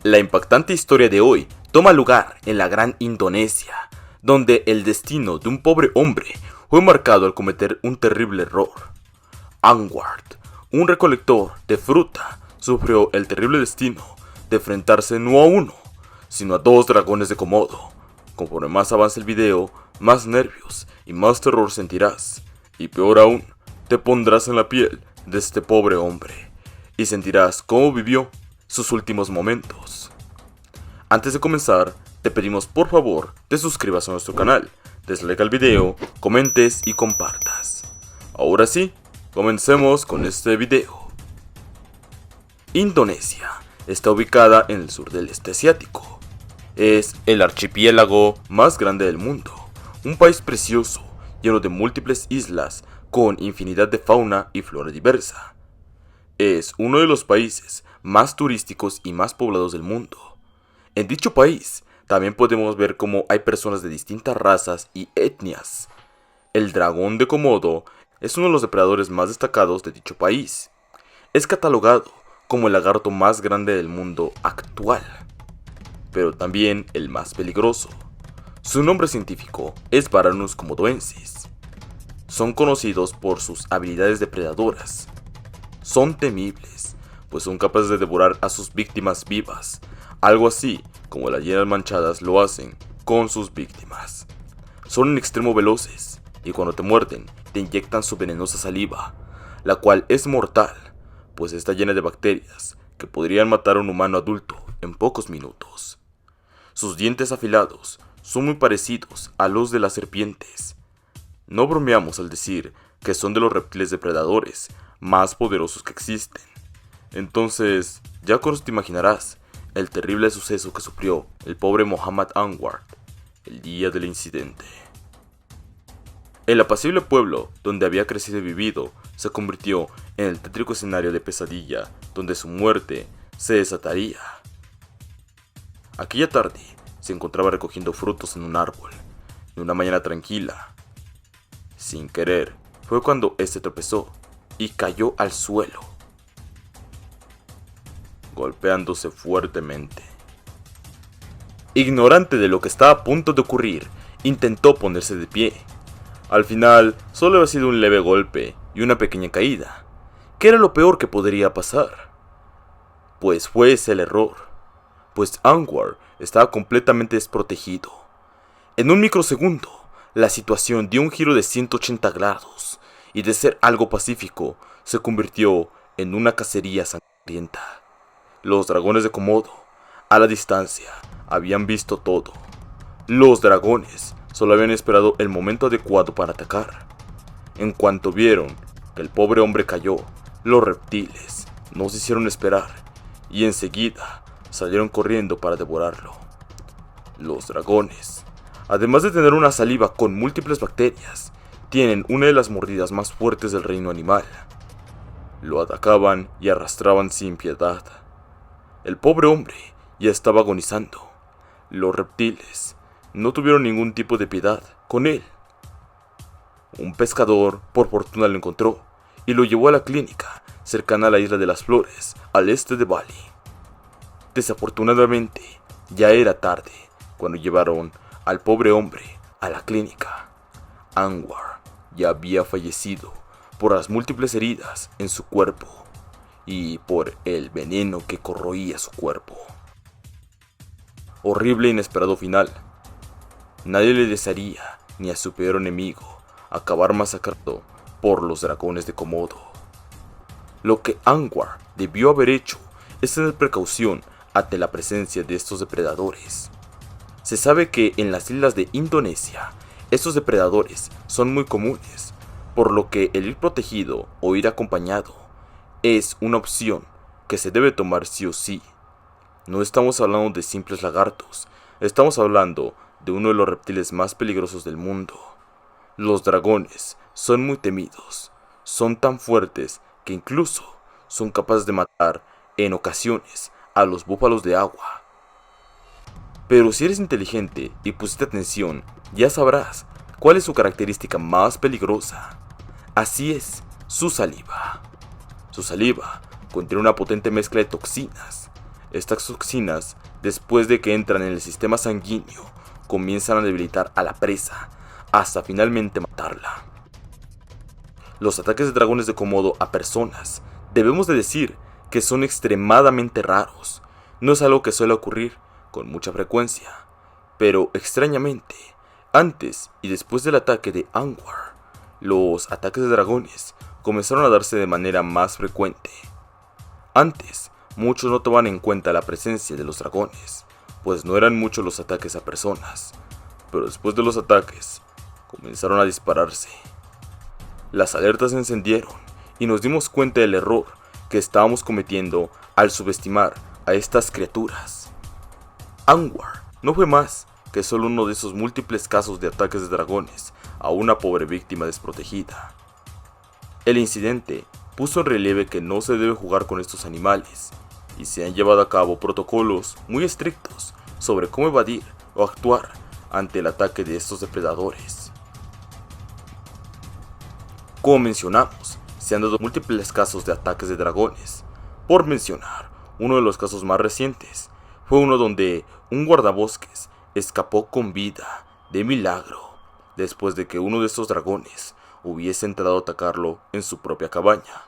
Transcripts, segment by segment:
La impactante historia de hoy toma lugar en la gran Indonesia, donde el destino de un pobre hombre fue marcado al cometer un terrible error. Anwar, un recolector de fruta, sufrió el terrible destino de enfrentarse no a uno, sino a dos dragones de Komodo. Conforme más avance el video, más nervios y más terror sentirás, y peor aún, te pondrás en la piel de este pobre hombre, y sentirás cómo vivió sus últimos momentos. Antes de comenzar, te pedimos por favor te suscribas a nuestro canal, des like al video, comentes y compartas. Ahora sí, comencemos con este video. Indonesia está ubicada en el sur del este asiático. Es el archipiélago más grande del mundo, un país precioso, lleno de múltiples islas con infinidad de fauna y flora diversa. Es uno de los países más turísticos y más poblados del mundo. En dicho país también podemos ver cómo hay personas de distintas razas y etnias. El dragón de Komodo es uno de los depredadores más destacados de dicho país. Es catalogado como el lagarto más grande del mundo actual, pero también el más peligroso. Su nombre científico es Varanus komodoensis. Son conocidos por sus habilidades depredadoras. Son temibles, pues son capaces de devorar a sus víctimas vivas, algo así como las hienas manchadas lo hacen con sus víctimas. Son en extremo veloces, y cuando te muerden, te inyectan su venenosa saliva, la cual es mortal, pues está llena de bacterias que podrían matar a un humano adulto en pocos minutos. Sus dientes afilados son muy parecidos a los de las serpientes. No bromeamos al decir que son de los reptiles depredadores más poderosos que existen. Entonces, ya con eso te imaginarás el terrible suceso que sufrió el pobre Muhammad Anwar el día del incidente. El apacible pueblo donde había crecido y vivido se convirtió en el tétrico escenario de pesadilla donde su muerte se desataría. Aquella tarde se encontraba recogiendo frutos en un árbol, en una mañana tranquila. Sin querer, fue cuando este tropezó y cayó al suelo, golpeándose fuertemente. Ignorante de lo que estaba a punto de ocurrir, intentó ponerse de pie. Al final, solo había sido un leve golpe y una pequeña caída. ¿Qué era lo peor que podría pasar? Pues fue ese el error, pues Anwar estaba completamente desprotegido. En un microsegundo, la situación dio un giro de 180 grados, y de ser algo pacífico, se convirtió en una cacería sangrienta. Los dragones de Komodo, a la distancia, habían visto todo. Los dragones solo habían esperado el momento adecuado para atacar. En cuanto vieron que el pobre hombre cayó, los reptiles no se hicieron esperar y enseguida salieron corriendo para devorarlo. Los dragones, además de tener una saliva con múltiples bacterias, tienen una de las mordidas más fuertes del reino animal. Lo atacaban y arrastraban sin piedad. El pobre hombre ya estaba agonizando. Los reptiles no tuvieron ningún tipo de piedad con él. Un pescador por fortuna lo encontró y lo llevó a la clínica cercana a la isla de las Flores, al este de Bali. Desafortunadamente, ya era tarde cuando llevaron al pobre hombre a la clínica. Anwar ya había fallecido por las múltiples heridas en su cuerpo y por el veneno que corroía su cuerpo. Horrible e inesperado final. Nadie le desearía ni a su peor enemigo acabar masacrado por los dragones de Komodo. Lo que Anwar debió haber hecho es tener precaución ante la presencia de estos depredadores. Se sabe que en las islas de Indonesia, estos depredadores son muy comunes, por lo que el ir protegido o ir acompañado es una opción que se debe tomar sí o sí. No estamos hablando de simples lagartos, estamos hablando de uno de los reptiles más peligrosos del mundo. Los dragones son muy temidos, son tan fuertes que incluso son capaces de matar en ocasiones a los búfalos de agua. Pero si eres inteligente y pusiste atención, ya sabrás cuál es su característica más peligrosa. Así es, su saliva. Su saliva contiene una potente mezcla de toxinas. Estas toxinas, después de que entran en el sistema sanguíneo, comienzan a debilitar a la presa, hasta finalmente matarla. Los ataques de dragones de Komodo a personas, debemos de decir que son extremadamente raros. No es algo que suele ocurrir con mucha frecuencia, pero extrañamente, antes y después del ataque de Anwar, los ataques de dragones comenzaron a darse de manera más frecuente. Antes, muchos no tomaban en cuenta la presencia de los dragones, pues no eran muchos los ataques a personas, pero después de los ataques, comenzaron a dispararse. Las alertas se encendieron y nos dimos cuenta del error que estábamos cometiendo al subestimar a estas criaturas. Anwar no fue más que solo uno de esos múltiples casos de ataques de dragones a una pobre víctima desprotegida. El incidente puso en relieve que no se debe jugar con estos animales, y se han llevado a cabo protocolos muy estrictos sobre cómo evadir o actuar ante el ataque de estos depredadores. Como mencionamos, se han dado múltiples casos de ataques de dragones. Por mencionar, uno de los casos más recientes fue uno donde un guardabosques escapó con vida de milagro después de que uno de estos dragones hubiese entrado a atacarlo en su propia cabaña.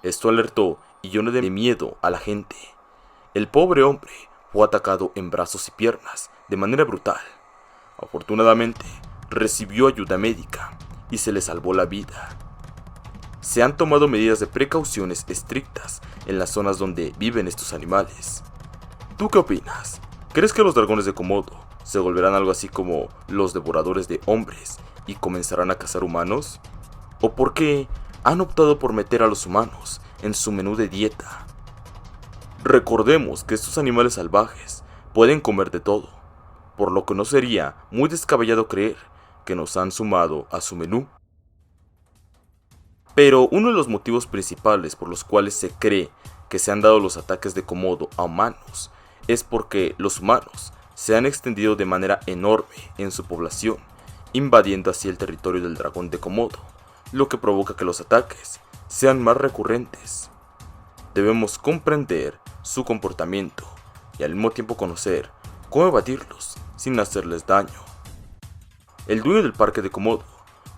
Esto alertó y llenó de miedo a la gente. El pobre hombre fue atacado en brazos y piernas de manera brutal. Afortunadamente, recibió ayuda médica y se le salvó la vida. Se han tomado medidas de precauciones estrictas en las zonas donde viven estos animales. ¿Tú qué opinas? ¿Crees que los dragones de Komodo se volverán algo así como los devoradores de hombres y comenzarán a cazar humanos? ¿O por qué han optado por meter a los humanos en su menú de dieta? Recordemos que estos animales salvajes pueden comer de todo, por lo que no sería muy descabellado creer que nos han sumado a su menú. Pero uno de los motivos principales por los cuales se cree que se han dado los ataques de Komodo a humanos es porque los humanos se han extendido de manera enorme en su población, invadiendo así el territorio del dragón de Komodo, lo que provoca que los ataques sean más recurrentes. Debemos comprender su comportamiento y al mismo tiempo conocer cómo evadirlos sin hacerles daño. El dueño del parque de Komodo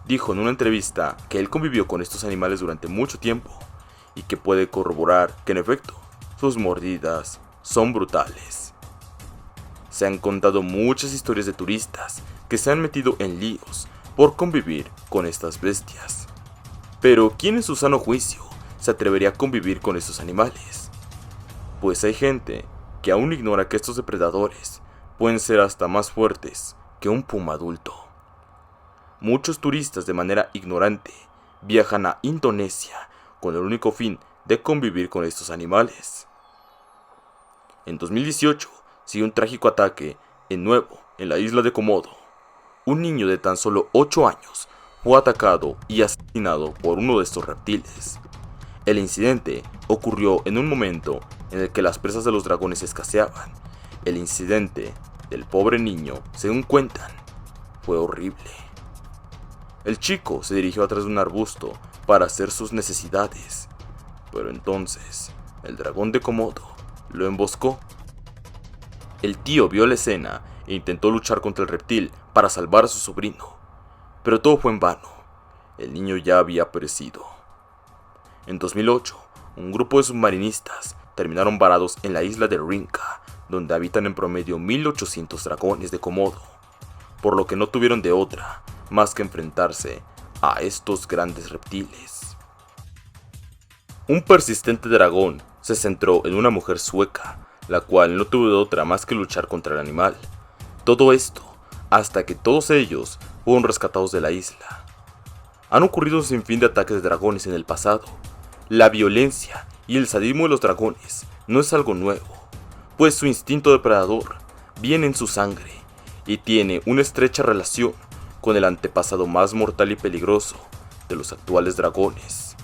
dijo en una entrevista que él convivió con estos animales durante mucho tiempo y que puede corroborar que en efecto sus mordidas son brutales. Se han contado muchas historias de turistas que se han metido en líos por convivir con estas bestias. Pero ¿quién en su sano juicio se atrevería a convivir con estos animales? Pues hay gente que aún ignora que estos depredadores pueden ser hasta más fuertes que un puma adulto. Muchos turistas de manera ignorante viajan a Indonesia con el único fin de convivir con estos animales. En 2018 siguió un trágico ataque en nuevo en la isla de Komodo. Un niño de tan solo 8 años fue atacado y asesinado por uno de estos reptiles. El incidente ocurrió en un momento en el que las presas de los dragones escaseaban. El incidente del pobre niño, según cuentan, fue horrible. El chico se dirigió atrás de un arbusto para hacer sus necesidades, pero entonces el dragón de Komodo lo emboscó. El tío vio la escena e intentó luchar contra el reptil para salvar a su sobrino, pero todo fue en vano. El niño ya había perecido. En 2008, un grupo de submarinistas terminaron varados en la isla de Rinca, donde habitan en promedio 1800 dragones de Komodo, por lo que no tuvieron de otra más que enfrentarse a estos grandes reptiles. Un persistente dragón se centró en una mujer sueca, la cual no tuvo de otra más que luchar contra el animal. Todo esto hasta que todos ellos fueron rescatados de la isla. Han ocurrido un sinfín de ataques de dragones en el pasado. La violencia y el sadismo de los dragones no es algo nuevo, pues su instinto depredador viene en su sangre y tiene una estrecha relación con el antepasado más mortal y peligroso de los actuales dragones.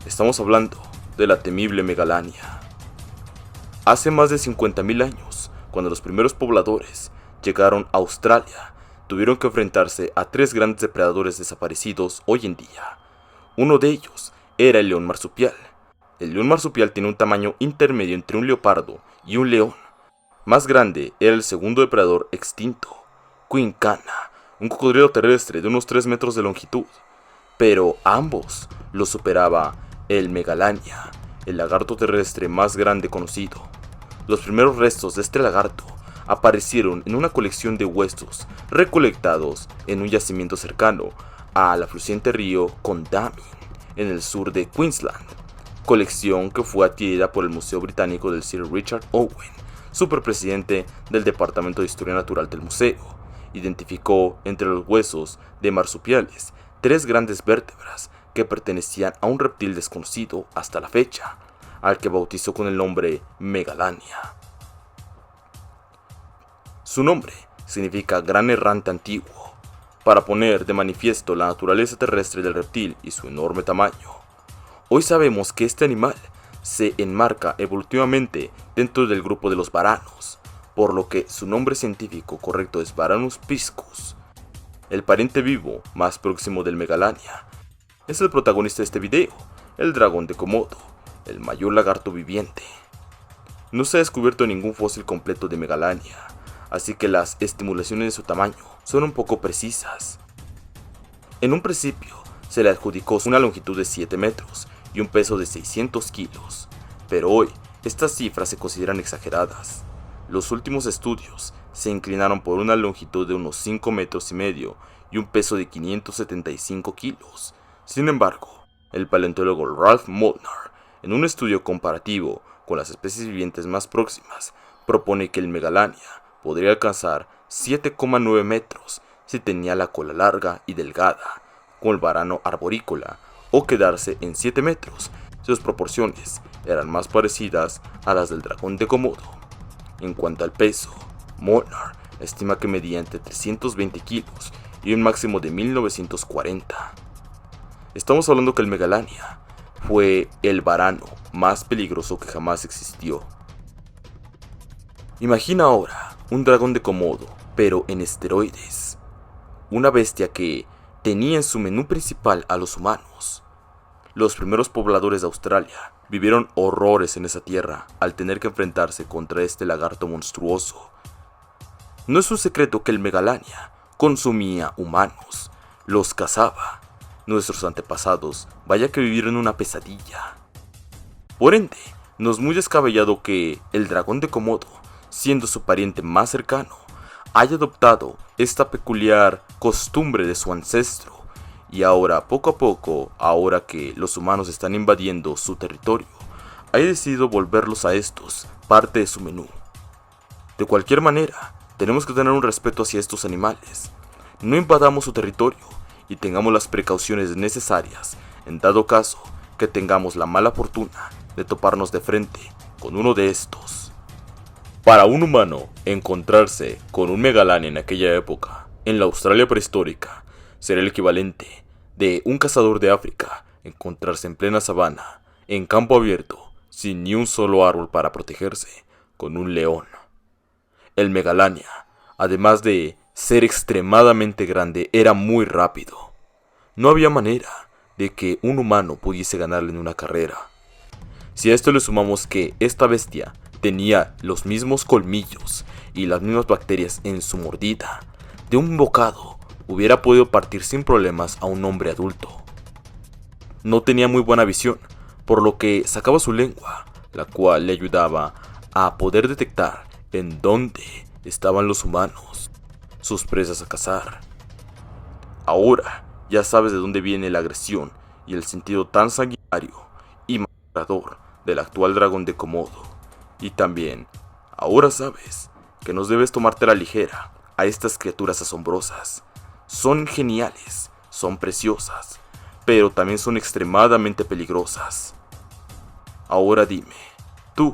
Estamos hablando de la temible Megalania. Hace más de 50.000 años, cuando los primeros pobladores llegaron a Australia, tuvieron que enfrentarse a 3 grandes depredadores desaparecidos hoy en día. Uno de ellos era el león marsupial. El león marsupial tiene un tamaño intermedio entre un leopardo y un león. Más grande era el segundo depredador extinto, Quincana, un cocodrilo terrestre de unos 3 metros de longitud, pero a ambos los superaba el Megalania, el lagarto terrestre más grande conocido. Los primeros restos de este lagarto aparecieron en una colección de huesos recolectados en un yacimiento cercano al afluente río Condamin, en el sur de Queensland, colección que fue adquirida por el Museo Británico del Sir Richard Owen, superpresidente del Departamento de Historia Natural del museo. Identificó entre los huesos de marsupiales 3 grandes vértebras que pertenecían a un reptil desconocido hasta la fecha, al que bautizó con el nombre Megalania. Su nombre significa gran errante antiguo, para poner de manifiesto la naturaleza terrestre del reptil y su enorme tamaño. Hoy sabemos que este animal se enmarca evolutivamente dentro del grupo de los varanos, por lo que su nombre científico correcto es Varanus piscus. El pariente vivo más próximo del Megalania es el protagonista de este video, el dragón de Komodo, el mayor lagarto viviente. No se ha descubierto ningún fósil completo de Megalania, así que las estimulaciones de su tamaño son un poco precisas. En un principio se le adjudicó una longitud de 7 metros y un peso de 600 kilos, pero hoy estas cifras se consideran exageradas. Los últimos estudios se inclinaron por una longitud de unos 5 metros y medio y un peso de 575 kilos. Sin embargo, el paleontólogo Ralph Molnar, en un estudio comparativo con las especies vivientes más próximas, propone que el Megalania podría alcanzar 7,9 metros si tenía la cola larga y delgada, como el varano arborícola, o quedarse en 7 metros si sus proporciones eran más parecidas a las del dragón de Komodo. En cuanto al peso, Molnar estima que medía entre 320 kilos y un máximo de 1940. Estamos hablando que el Megalania fue el varano más peligroso que jamás existió. Imagina ahora un dragón de Komodo, pero en esteroides. Una bestia que tenía en su menú principal a los humanos. Los primeros pobladores de Australia vivieron horrores en esa tierra al tener que enfrentarse contra este lagarto monstruoso. No es un secreto que el Megalania consumía humanos, los cazaba. Nuestros antepasados vaya que vivieron una pesadilla. Por ende, no es muy descabellado que el dragón de Komodo, siendo su pariente más cercano, haya adoptado esta peculiar costumbre de su ancestro, y ahora, poco a poco, ahora que los humanos están invadiendo su territorio, haya decidido volverlos a estos parte de su menú. De cualquier manera, tenemos que tener un respeto hacia estos animales. No invadamos su territorio y tengamos las precauciones necesarias en dado caso que tengamos la mala fortuna de toparnos de frente con uno de estos. Para un humano, encontrarse con un Megalania en aquella época, en la Australia prehistórica, será el equivalente de un cazador de África encontrarse en plena sabana, en campo abierto, sin ni un solo árbol para protegerse, con un león. El Megalania, además de ser extremadamente grande, era muy rápido. No había manera de que un humano pudiese ganarle en una carrera. Si a esto le sumamos que esta bestia tenía los mismos colmillos y las mismas bacterias en su mordida, de un bocado hubiera podido partir sin problemas a un hombre adulto. No tenía muy buena visión, por lo que sacaba su lengua, la cual le ayudaba a poder detectar en dónde estaban los humanos, sus presas a cazar. Ahora ya sabes de dónde viene la agresión y el sentido tan sanguinario y masacrador del actual dragón de Komodo. Y también, ahora sabes que no debes tomarte a la ligera a estas criaturas asombrosas. Son geniales, son preciosas, pero también son extremadamente peligrosas. Ahora dime, ¿tú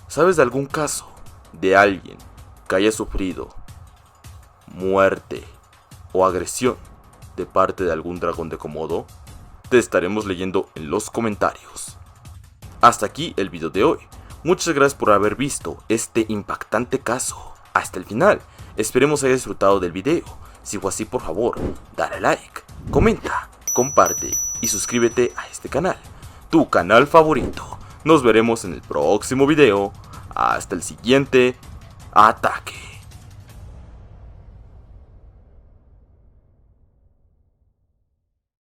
sabes de algún caso de alguien que haya sufrido muerte o agresión de parte de algún dragón de Komodo? Te estaremos leyendo en los comentarios. Hasta aquí el video de hoy. Muchas gracias por haber visto este impactante caso hasta el final. Esperemos hayas disfrutado del video. Si fue así, por favor, dale like, comenta, comparte y suscríbete a este canal, tu canal favorito. Nos veremos en el próximo video. Hasta el siguiente ataque.